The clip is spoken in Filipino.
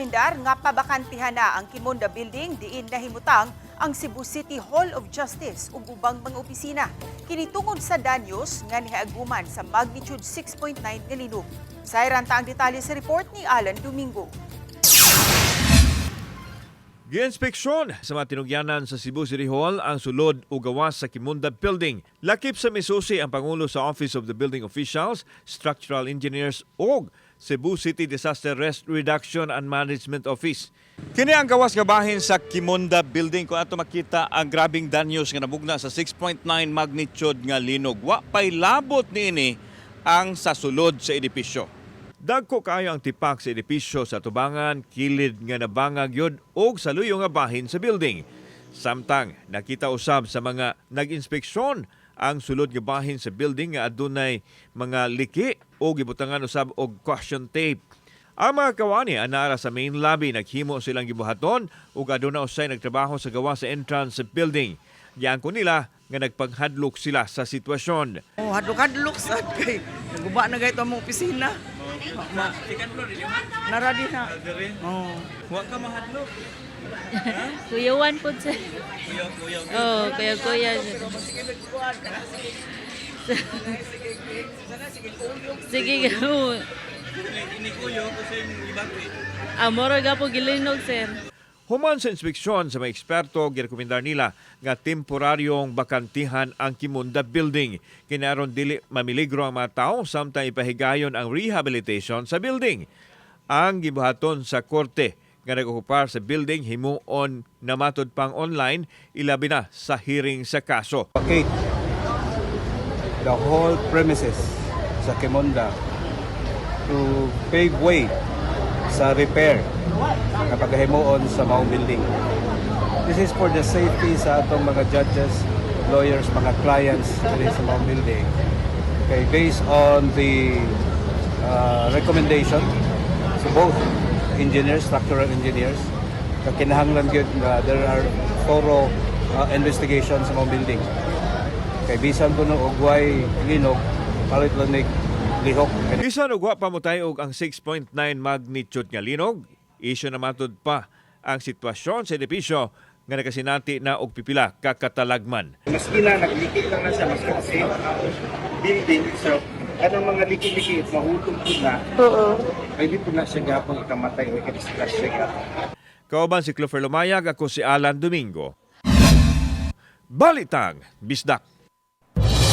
gikomendar nga pabakantihan na ang Quimonda Building diin nahimutang ang Cebu City Hall of Justice ug ubang mga opisina. Kini tungod sa danyos nga nihaguman sa magnitude 6.9 nga linog. Sayranta ang detalye sa report ni Alan Domingo. Gi-inspeksyon sa mga tinugyanan sa Cebu City Hall ang sulod o gawas sa Quimonda Building. Lakip sa misusi ang Pangulo sa Office of the Building Officials, Structural Engineers o Cebu City Disaster Risk Reduction and Management Office. Kini ang gawas nga bahin sa Quimonda Building kung ato makita ang grabing danyos nga nabugna sa 6.9 magnitude nga linog. Wa pay labot niini ang sa sulod sa edipisyo. Dagko kaayo ang tipak sa edipisyo sa tubangan, kilid nga nabangag yod o saluyo nga bahin sa building. Samtang nakita usab sa mga nag-inspeksyon ang sulod nga bahin sa building nga adunay mga liki o gibutangan usab og caution tape. Ang mga kawani anara sa main lobby naghimo silang gibuhaton ug aduna usay nagtrabaho sa gawa sa entrance sa building. Diyan ko nila nga nagpaghadlok sila sa sitwasyon. Hadlok-hadlok sad kay naguba na gayto among opisina. Second floor din. Naradi na. Oh. Wa ka mahadlok. Kuyawan po siya. Kuya. Oh, kuya. Sige go. Ini kuyo kasi ibagay. Amoro ga po gilinog, sir. Human sa inspeksyon sa mga eksperto, girekomendar nila nga temporaryong bakantihan ang Quimonda Building. Kinaron dili mamiligro ang mga tao samtang ipahigayon ang rehabilitation sa building. Ang gibuhaton sa korte nga nag-okupar sa building himuon na matod pang online, ilabi na sa hearing sa kaso. Vacate the whole premises sa Quimonda to pave way sa repair na paghimuon sa maong building. This is for the safety sa atong mga judges, lawyers, mga clients diri sa maong building. Okay, based on the recommendation so both engineers, structural engineers, kinahanglan gyud nga there are thorough investigation sa maong building. Kay bisan kuno og way linog, palit lang ni lihok. Bisan ug wa pa mo tayo og ang 6.9 magnitude nga linog, isyu na matod pa ang sitwasyon sa edipisyo nga nakasinati na og pipila ka katalagman. Maski na nagliki lang na siya, maski kasi building itself, anong mga liki-liki, mahutong po na, pwede po na siya gapong ikamatay o ika-discuss siya gapong. Kauban si Clover Lumayag, ako si Alan Domingo. Balitang Bisdak.